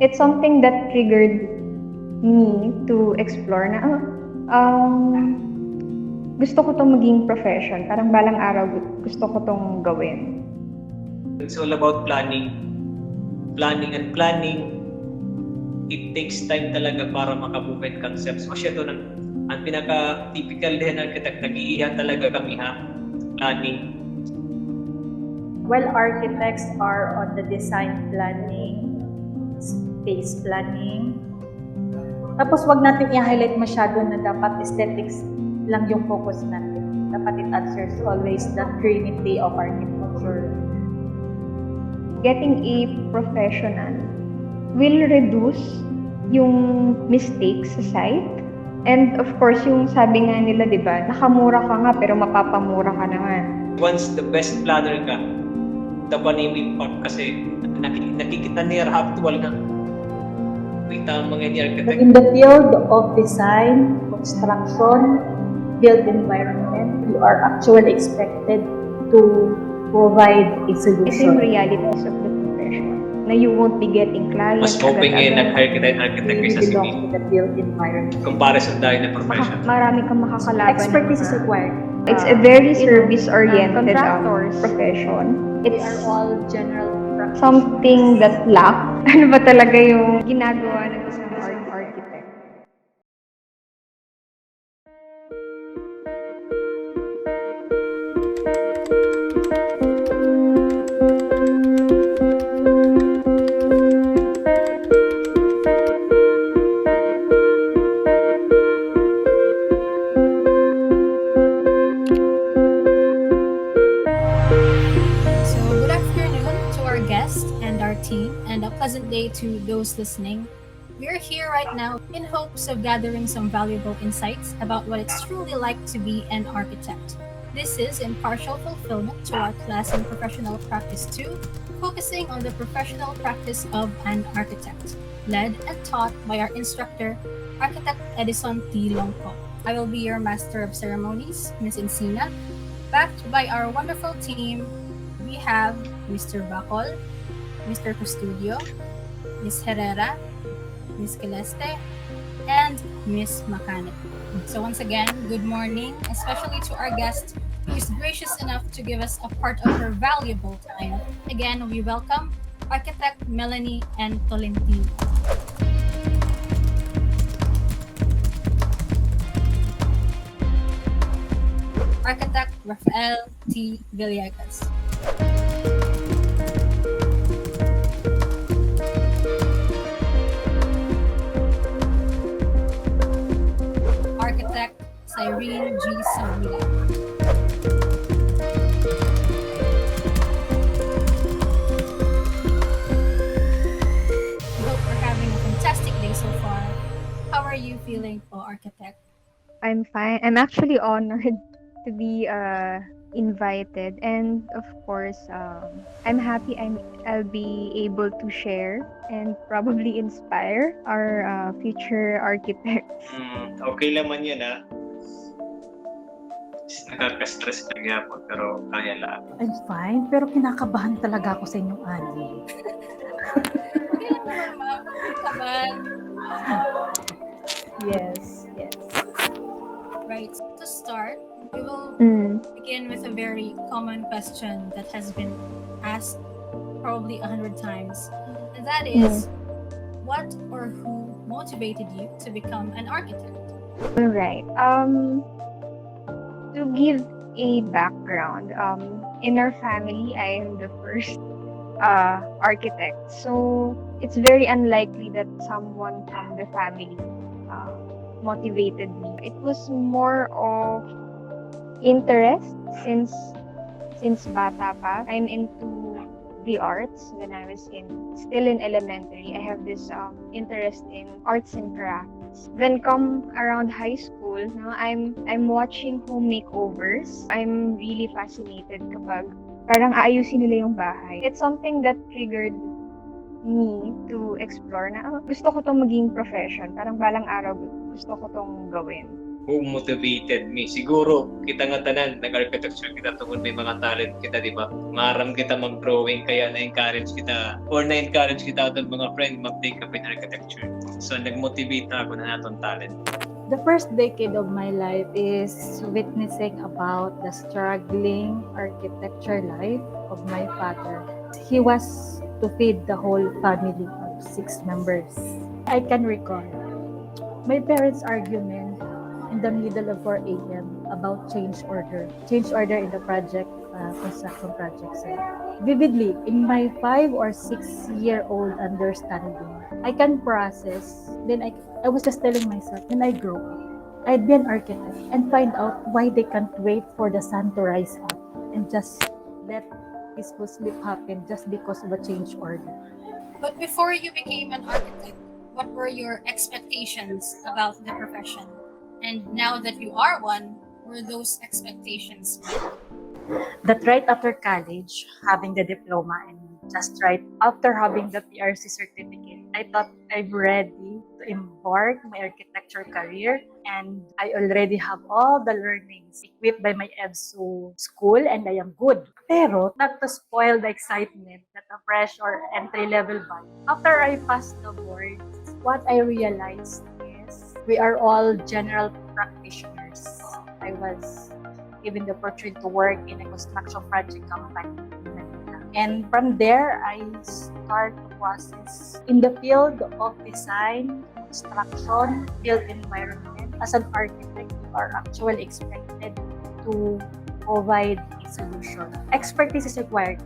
It's something that triggered me to explore na, gusto ko tong maging profession. Parang balang araw gusto ko tong gawin. It's all about planning. Planning and planning. It takes time talaga para makabuket concepts. Kasi ito ang pinaka-typical din architect, nag-iihan talaga kami planning. While architects are on the design planning, space planning, tapos wag natin i-highlight masyado na dapat aesthetics lang yung focus natin. Dapat it answers always the trinity of architecture. Getting a professional will reduce yung mistakes sa site. And of course, yung sabi nga nila, di ba, nakamura ka nga pero mapapamura ka naman. Once the best planner ka, tapanin mo kasi nakikita niya actual na kita mga ni architect. In the field of design, construction, built environment, you are actually expected to provide a solution. Ito yung realities of the profession na you won't be getting clients. Mas hoping nag-architect kaysa si belong to the built environment. Comparison tayo na profession. Marami kang makakalaban. Expertise is required. It's a very service-oriented profession. They are all general practitioners. Something that lack. Ano ba talaga yung ginagawa ng isang architect? Team and a pleasant day to those listening. We're here right now in hopes of gathering some valuable insights about what it's truly like to be an architect. This is in partial fulfillment to our class in Professional Practice 2, focusing on the professional practice of an architect, led and taught by our instructor, Architect Edison T. Longco. I will be your Master of Ceremonies, Ms. Encina. Backed by our wonderful team, we have Mr. Bacol, Mr. Custodio, Ms. Herrera, Ms. Celeste, and Ms. Macanet. So once again, good morning, especially to our guest who is gracious enough to give us a part of her valuable time. Again, we welcome Architect Melanie N. Tolentino. Architect Rafael T. Villegas. Architect Cyrene G. Savila. We hope we're having a fantastic day so far. How are you feeling, Architect? I'm fine. I'm actually honored to be invited, and of course, I'm happy I'll be able to share and probably inspire our future architects. Okay naman yun Nakaka-stress na gyapon pero kaya lang. I'm fine, pero kinakabahan talaga ako sa inyong ani. Kaya naman, ma'am. Kabahan. Yes. Right. To start, we will begin with a very common question that has been asked probably 100 times. And that is, what or who motivated you to become an architect? All right. To give a background, in our family, I am the first architect. So it's very unlikely that someone from the family motivated me. It was more of interest since bata pa. I'm into the arts when I was still in elementary. I have this interest in arts and crafts. Then come around high school, I'm watching home makeovers. I'm really fascinated kapag parang aayusin nila yung bahay. It's something that triggered me to explore na gusto ko tong maging profession. Parang balang araw gusto ko tong gawin. who motivated me. Siguro, kita nga tanan, nag-architecture kita tungkol may mga talent kita, di ba? Maram kita mag-drawing, kaya na-encourage kita, or na-encourage kita at mga friend mag-take up in architecture. So, nag-motivate na ako na natong talent. The first decade of my life is witnessing about the struggling architecture life of my father. He was to feed the whole family of 6 members. I can recall my parents' argument in the middle of 4 a.m. about change order in the project, construction project site. Vividly, in my 5 or 6-year-old understanding, I can process. Then I was just telling myself, when I grow up, I'd be an architect and find out why they can't wait for the sun to rise up and just let peaceful sleep happen just because of a change order. But before you became an architect, what were your expectations about the profession? And now that you are one, were those expectations met? That right after college, having the diploma and just right after having the PRC certificate, I thought I'm ready to embark my architecture career, and I already have all the learnings equipped by my EBSO school, and I am good. Pero not to spoil the excitement that a fresh or entry-level buy. After I passed the board, what I realized is we are all general practitioners. I was given the opportunity to work in a construction project company in Manila. And from there, I start the process in the field of design, construction, built environment. As an architect, you are actually expected to provide a solution. Expertise is required.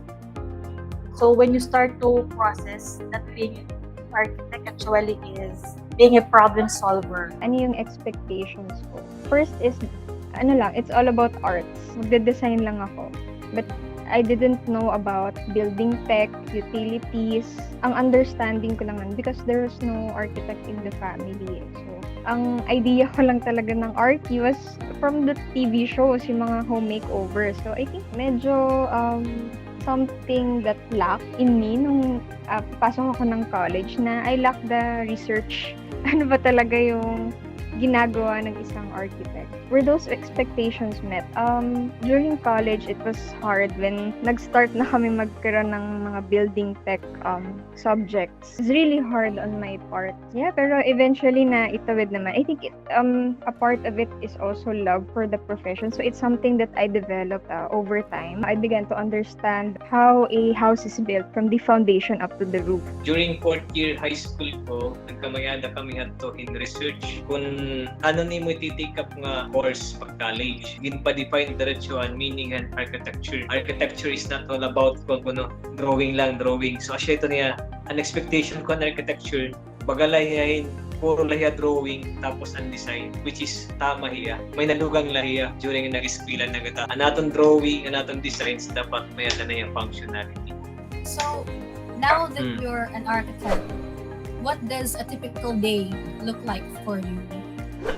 So when you start to process, that being an architect actually is being a problem solver. Ano yung expectations ko? First is, it's all about arts. Magde-design lang ako. But I didn't know about building tech, utilities. Ang understanding ko lang because there was no architect in the family. So, ang idea ko lang talaga ng archi was from the TV shows, yung mga home makeover. So, I think medyo something that lacked in me nung pasok ako ng college na I lack the research. Ano ba talaga yung ginagawa ng isang architect? Were those expectations met? During college, it was hard when nag-start na kami magkaroon ng mga building tech subjects. It's really hard on my part. Yeah, pero eventually na itawid naman. I think a part of it is also love for the profession. So it's something that I developed over time. I began to understand how a house is built from the foundation up to the roof. During 4th year high school ko, nagkamayada kami ato in research kung ano ni mo iti-take up nga course pag college. Ginpa-define diretsuhan, meaning and architecture. Architecture is not all about drawing. So asya ito niya, an expectation ko ng architecture, bagalayahin, puro lahiya drawing, tapos ang design, which is tama hiya. May nalugang lahiya during nag-eskwela na gata. Anatong drawing, anatong designs, dapat may na yung functionality. So, now that you're an architect, what does a typical day look like for you?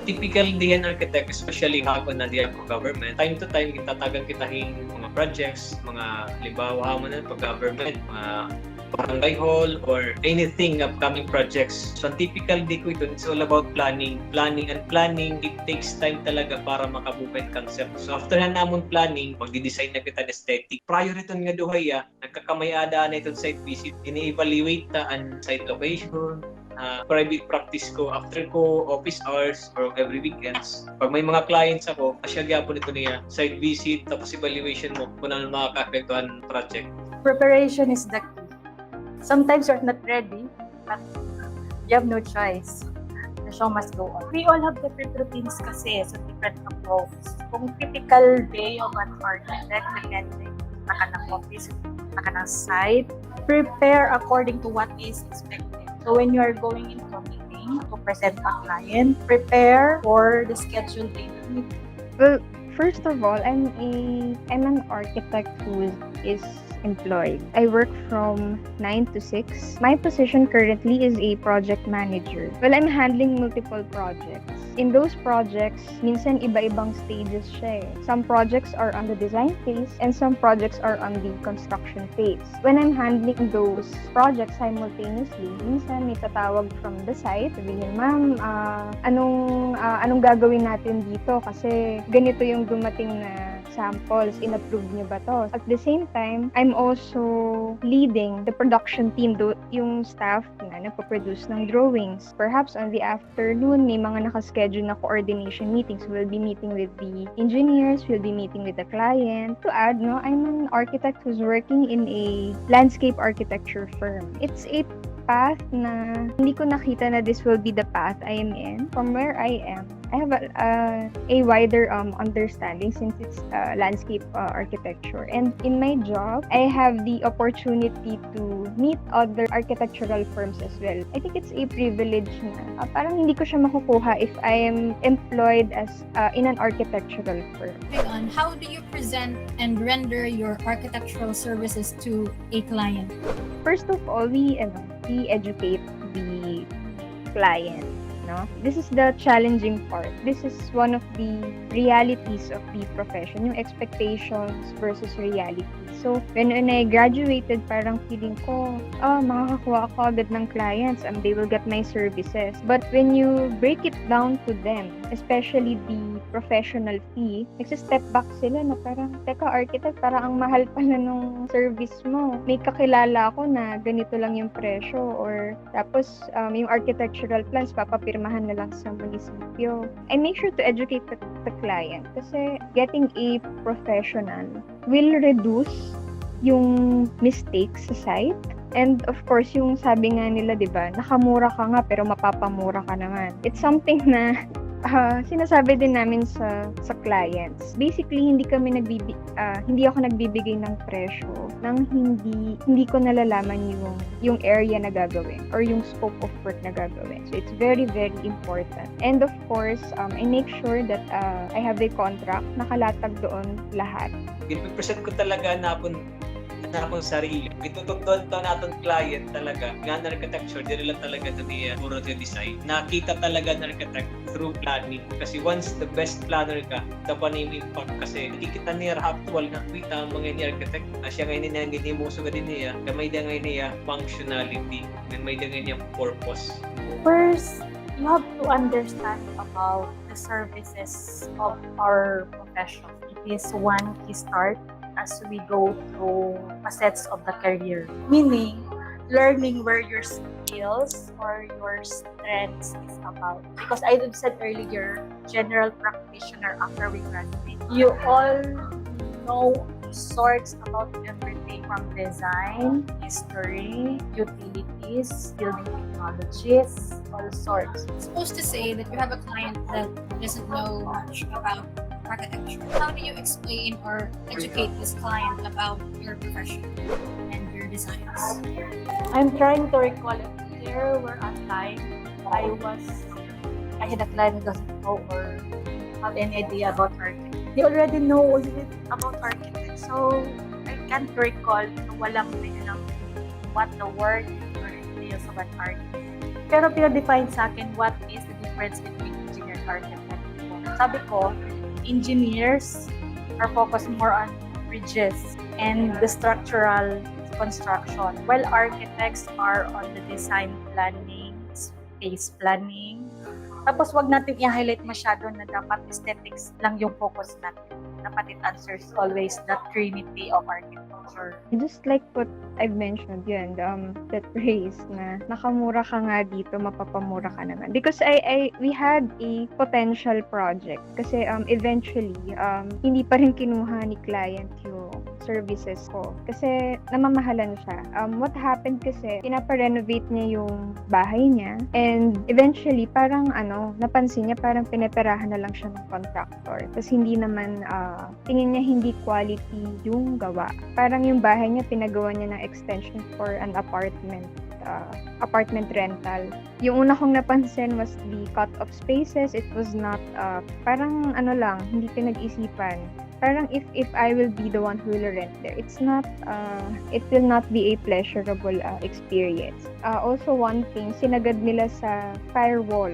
Typical day an architect, especially hapon na diyan ko government, time to time itatagan kitahing mga projects, mga halimbawa mo na pag-government, mga barangay hall or anything upcoming projects. So, ang typical day ko ito, it's all about planning. Planning, it takes time talaga para makabuka yung concept. So, after na namon planning, magdi-design na kita ng aesthetic. Prior ito nga duhaya, nagkakamayada na itong site visit, ini-evaluate ta ang site location, private practice ko after ko office hours or every weekends. Pag may mga clients ako, asya gyapon ito niya, site visit, tapos evaluation mo kung ano makaka-apektuhan project. Preparation is the key. Sometimes you're not ready, but you have no choice. The show must go on. We all have different routines kasi, so different approach. Kung typical day of an architect, depende ka ng office, ka ng site, prepare according to what is expected. So when you are going into a meeting to present a client, prepare for the scheduled date meeting. Well, first of all, I'm an architect who is employed. I work from 9 to 6. My position currently is a project manager. Well, I'm handling multiple projects. in those projects, minsan iba-ibang stages siya eh. Some projects are on the design phase and some projects are on the construction phase. When I'm handling those projects simultaneously, minsan may tatawag from the site, sabihin, ma'am, anong gagawin natin dito? Kasi ganito yung dumating na samples, in-approve niyo ba to? At the same time, I'm also leading the production team, yung staff na nagpo-produce ng drawings. Perhaps on the afternoon, may mga nakaschedule na coordination meetings. We'll be meeting with the engineers, we'll be meeting with the client. To add, no, I'm an architect who's working in a landscape architecture firm. It's a path na hindi ko nakita na this will be the path I am in. From where I am, I have a wider understanding since it's landscape architecture. And in my job, I have the opportunity to meet other architectural firms as well. I think it's a privilege na parang hindi ko siya makukuha if I am employed as in an architectural firm. Hang on, how do you present and render your architectural services to a client? First of all, we educate the client. No? This is the challenging part. This is one of the realities of the profession, yung expectations versus reality. So, when I graduated, parang feeling ko, makakakuha ako agad ng clients, they will get my services. But when you break it down to them, especially the professional fee, nagsa-step back sila na parang, teka, architect, parang ang mahal pala nung service mo. May kakilala ako na ganito lang yung presyo or tapos yung architectural plans, papapirmahan na lang sa munisipyo. I make sure to educate the client kasi getting a professional will reduce yung mistakes sa site. And of course, yung sabi nga nila, di ba, nakamura ka nga pero mapapamura ka naman. It's something na sinasabi din namin sa clients. Basically, hindi ako nagbibigay ng presyo nang hindi ko nalalaman yung area na gagawin or yung scope of work na gagawin. So it's very, very important. And of course, I make sure that I have a contract, nakalatag doon lahat. I-present ko talaga na akong sarili. Itutugtod to natong client talaga. Nga na architecture, dili lang talaga ito niya puro yung design. Nakita talaga na architect through planning. Kasi once the best planner ka, dapat na yung impact. Kasi nakikita niya actual na kita mga ni architect. Siya ngayon niya, hindi mo suga din niya. Kamay din ngayon niya functionality. May din ngayon niya purpose. First, you have to understand about the services of our profession. It is one key start as we go through facets of the career. Meaning, learning where your skills or your strengths is about. Because I said earlier, general practitioner after we graduate. You all know sorts about everything from design, history, utilities, building technologies, all sorts. It's supposed to say that you have a client that doesn't know much about architecture. How do you explain or educate this client about your profession and your designs? I'm trying to recall it. There were a time I had a client who doesn't know or have any idea about architecture. They already know a little bit about architecture. So I can't recall kung walang alam what the word or entails of an architect. Pero pinadefine sa akin what is the difference between engineer and architect. Sabi ko, engineers are focused more on bridges and the structural construction, while architects are on the design planning, space planning. Tapos wag natin i-highlight masyado na dapat aesthetics lang yung focus natin. Dapat it answers always the trinity of architecture. Just like what I've mentioned, yun, that phrase na nakamura ka nga dito, mapapamura ka naman. Because we had a potential project. Kasi eventually, hindi pa rin kinuha ni client yung services ko. Kasi namamahalan siya. What happened kasi, pinaparenovate niya yung bahay niya. And eventually, parang napansin niya, parang pineperahan na lang siya ng contractor. Tapos hindi naman, tingin niya hindi quality yung gawa. Parang yung bahay niya, pinagawa niya ng extension for an apartment rental. Yung una kong napansin was the cut-off spaces. It was not, parang hindi pinag-isipan. Parang if I will be the one who will rent there, it will not be a pleasurable experience. Also one thing, sinagad nila sa firewall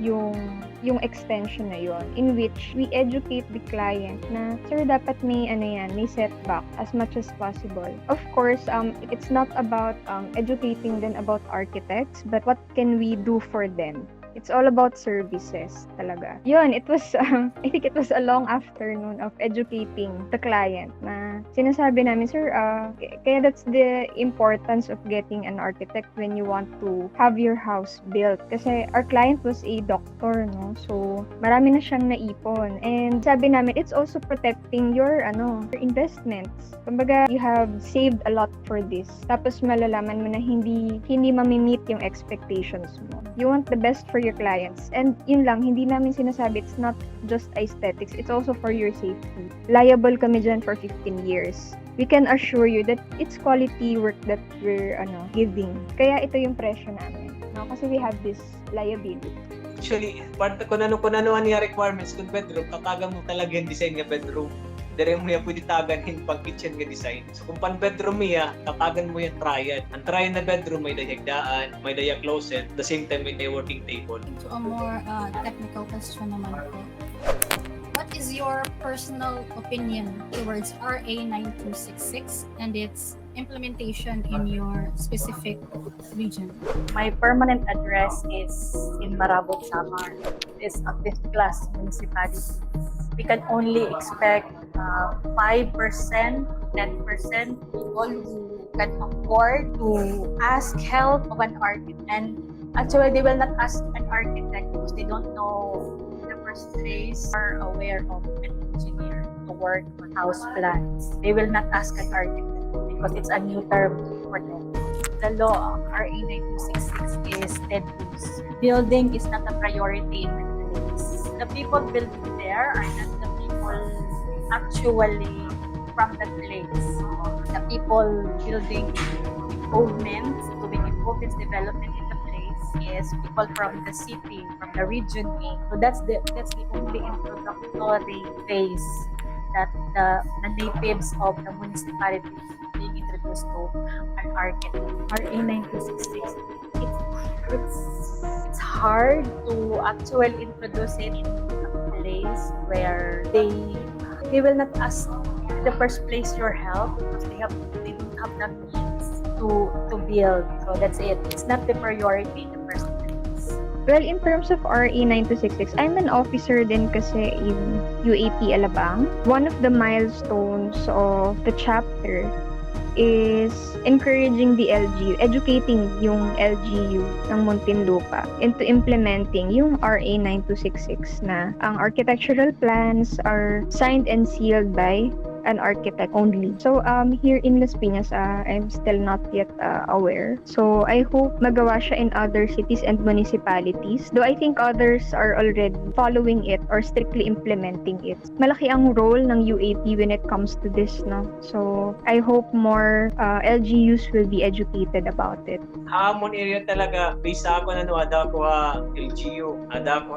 yung extension na yon, in which we educate the client na, sir, dapat may may setback as much as possible. Of course, it's not about educating them about architects, but what can we do for them? It's all about services talaga. Yun, it was, I think it was a long afternoon of educating the client na sinasabi namin, sir, kaya that's the importance of getting an architect when you want to have your house built. Kasi our client was a doctor, no? So, marami na siyang naipon. And sabi namin, it's also protecting your investments. Kumbaga, you have saved a lot for this. Tapos malalaman mo na hindi mamimit yung expectations mo. You want the best for your clients. And yun lang, hindi namin sinasabi, it's not just aesthetics, it's also for your safety. Liable kami dyan for 15 years. We can assure you that it's quality work that we're giving. Kaya ito yung presyo namin. No? Kasi we have this liability. Actually, part kung ano niya requirements kung bedroom, tatagan mo talaga yung design ng bedroom. Dire mo yan pwede tagan pang kitchen nga design. So kung pan bedroom niya, tatagan mo yung triad. Ang triad na bedroom may dayagdaan, may daya closet, the same time may daya working table. To a more technical question naman po. What is your personal opinion towards RA 9266 and its implementation in your specific region? My permanent address is in Marabog, Samar. It's a 5th class municipality. We can only expect 5%, 10% people who can afford to ask help of an architect. And actually, they will not ask an architect because they don't know the first place or aware of an engineer to work on house plans. They will not ask an architect because it's a new term for them. The law, RA 9266, is dead use. Building is not a priority in the place. The people building there are not the people actually from that place. The people building improvements, doing improvements, development in the place is people from the city, from the region A. So that's the only introductory phase that the natives of the municipality being introduced to an architect. RA 9266. It's hard to actually introduce it in a place where they will not ask in the first place your help because they don't have the means to build. So that's it. It's not the priority in the first place. Well, in terms of RA 9266, I'm an officer din kasi in UAP Alabang. One of the milestones of the chapter is encouraging the LGU, educating yung LGU ng Muntinlupa into implementing yung RA 9266 na ang architectural plans are signed and sealed by an architect only. So here in Las Piñas, I'm still not yet aware. So I hope magawa siya in other cities and municipalities. Though I think others are already following it or strictly implementing it. Malaki ang role ng UAP when it comes to this, no? So I hope more LGUs will be educated about it. Hamon area talaga, based ako na ada ko LGU, ada ko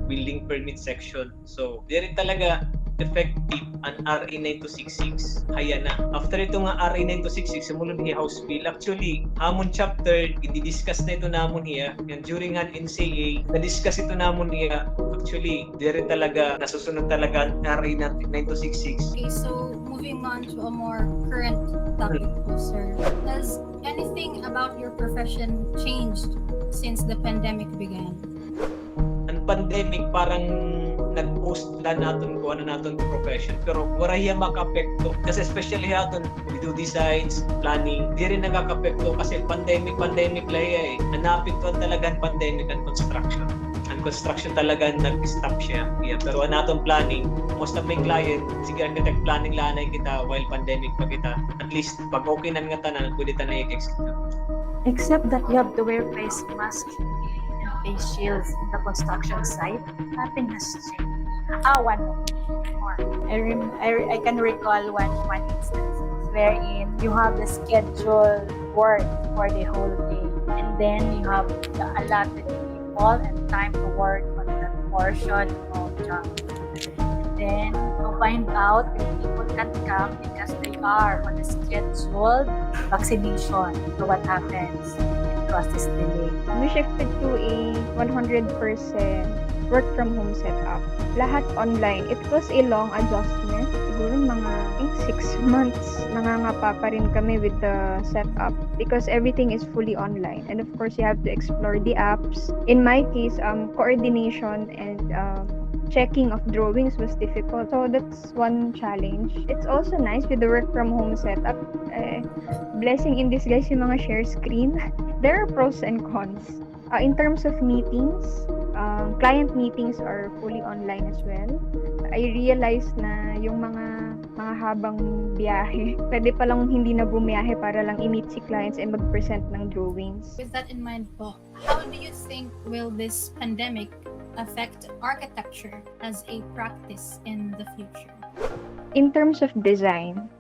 building permit section. So, dire talaga effective ang RA 9266. Haya na. After ito nga RA 9266, sumunod ni House Bill. Actually, hamon chapter, i-discuss na ito namon niya. And during an NCA, na-discuss ito namon niya. Actually, dire talaga, nasusunod talaga ang RA 9266. Okay, so moving on to a more current topic po, sir. Has anything about your profession changed since the pandemic began? Ang pandemic parang nag-post lang natin kung ano natin profession, pero wala yan makapekto kasi especially natin we do designs, planning, di rin nagkakapekto kasi pandemic lahiya nanapektuhan talaga ang pandemic and construction. Ang construction talaga nag-stop siya. Yeah, pero ang natin planning, most of my client, sige architect planning lanay kita while pandemic pa kita. At least pag okay na nga tanan, pwede tayo i-execute. Except that you have to wear face mask and face shields in the construction site, nothing has changed. One more. I can recall one instance wherein you have the scheduled work for the whole day, and then you have the allotted people and time to work on that portion of job. And then find out if people can't come because they are on a scheduled vaccination. So what happens? The process delay. We shifted to a 100% work from home setup. Lahat online. It was a long adjustment. Siguro mga 6 months nangangapa pa rin kami with the setup because everything is fully online. And of course, you have to explore the apps. In my case, coordination and checking of drawings was difficult. So that's one challenge. It's also nice with the work from home setup. Blessing in disguise yung mga share screen. There are pros and cons. In terms of meetings, client meetings are fully online as well. I realized na yung mga habang biyahe, pwede palang hindi na bumiyahe para lang i-meet si clients and mag-present ng drawings. With that in mind po, how do you think will this pandemic affect architecture as a practice in the future? In terms of design,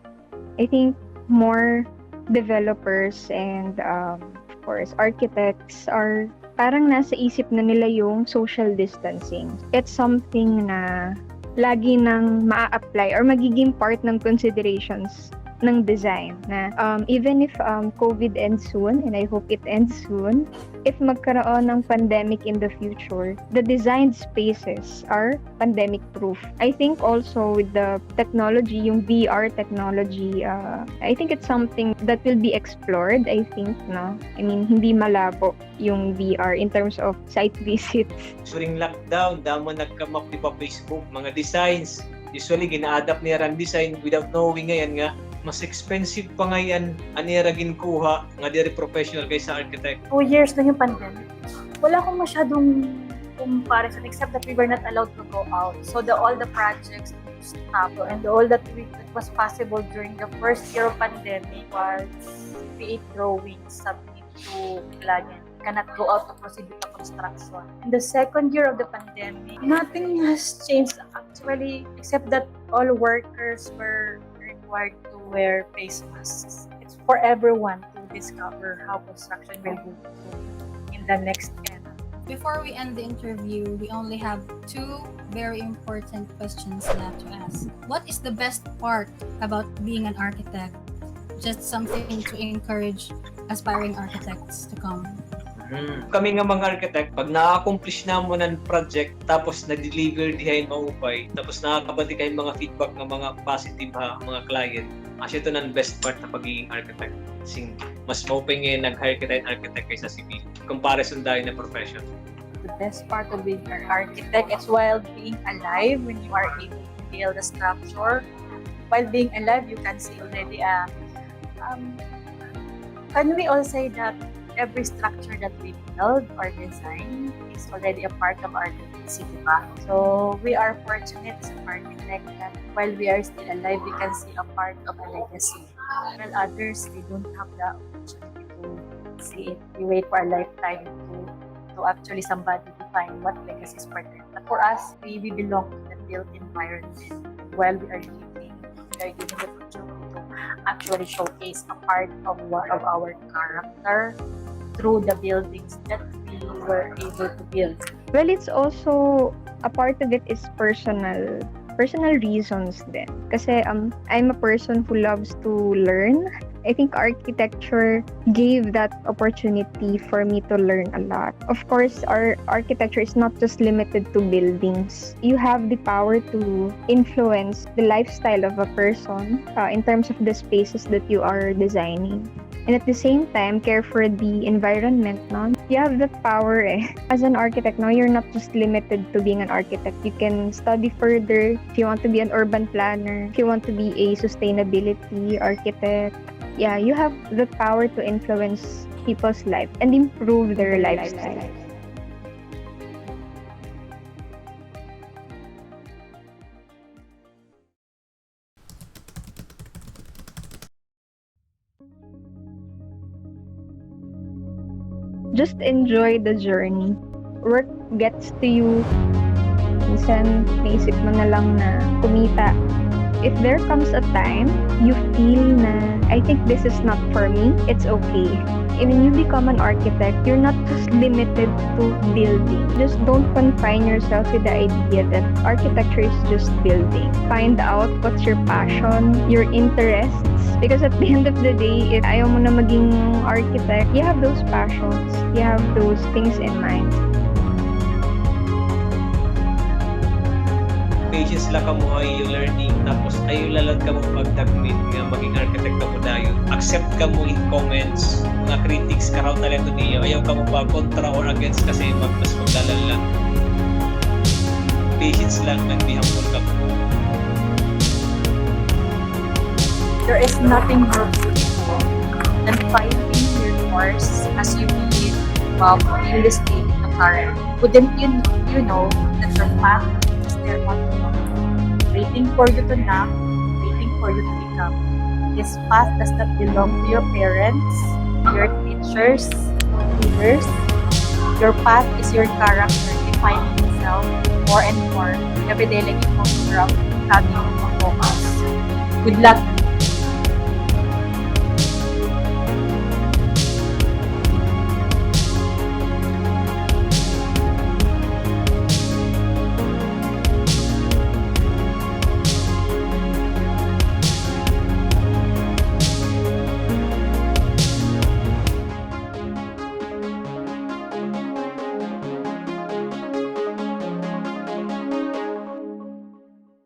I think more developers and of course architects are parang nasa isip na nila yung social distancing. It's something na lagi nang maa-apply or magiging part ng considerations ng design na even if COVID ends soon, and I hope it ends soon, if magkaroon ng pandemic in the future, the designed spaces are pandemic proof. I think also with the technology, yung VR technology, I think it's something that will be explored, I think, no? I mean, hindi malabo yung VR in terms of site visits. During lockdown, damo nagkamap di ba Facebook, mga designs. Usually, gina-adapt niya ang design without knowing ngayon nga, mas expensive pa ngayon anira ginkuha nga diri professional kaysa architect. 2 years na yung pandemic. Wala akong masyadong comparison except that we were not allowed to go out. So all the projects stopped and all that was possible during the first year of pandemic was create drawings, submit to client. Cannot go out to proceed with the construction. In the second year of the pandemic, nothing has changed actually except that all workers were required to wear face masks. It's for everyone to discover how construction will go in the next era. Before we end the interview, we only have 2 very important questions left to ask. What is the best part about being an architect? Just something to encourage aspiring architects to come. Kami nga mga architect, pag na-accomplish na mo ng project, tapos na-deliver dihay maupay, tapos nakakabati kayo mga feedback ng mga positive mga client, asya ito ng best part na pagiging architect. Sing mas maupay ngayon nag-hire kita yung architect kaysa civil. Comparison dahil na profession. The best part of being an architect is while being alive, when you are able to build a structure. While being alive, you can see already can we all say that every structure that we build or design is already a part of our legacy, diba? So we are fortunate as an architect that while we are still alive, we can see a part of a legacy. While others, they don't have the opportunity to see it. We wait for a lifetime to actually somebody define what legacy is for them. But for us, we belong to the built environment. While we are living, we are given the opportunity to actually showcase a part of our character through the buildings that we were able to build. Well, it's also a part of it is personal reasons din. Kasi I'm a person who loves to learn. I think architecture gave that opportunity for me to learn a lot. Of course, our architecture is not just limited to buildings. You have the power to influence the lifestyle of a person in terms of the spaces that you are designing. And at the same time, care for the environment, no? You have the power As an architect, no, you're not just limited to being an architect. You can study further if you want to be an urban planner, if you want to be a sustainability architect. Yeah, you have the power to influence people's life and improve their lifestyle. Just enjoy the journey. Work gets to you. Minsan, naisip mo na lang na kumita If there comes a time you feel na, I think this is not for me, it's okay. And when you become an architect, you're not just limited to building. Just don't confine yourself with the idea that architecture is just building. Find out what's your passion, your interests. Because at the end of the day, if ayaw mo na maging architect, you have those passions, you have those things in mind. Patience lang ka mo ay yung learning, tapos ayaw lalad ka mo pagdagmit nga maging architect ka mo dayo. Accept ka mo in comments, mga critics ka raw talento niyo, ayaw ka mo pa kontra or against kasi mas maglalala. Patience lang, be humble ka mo. There is nothing more beautiful than finding your course as you begin real estate in the current. Wouldn't you know that your path is there on the road, waiting for you to knock, waiting for you to become. This path does not belong to your parents, your teachers, leaders. Your path is your character defining itself more and more every day like you move around, having a focus. Good luck.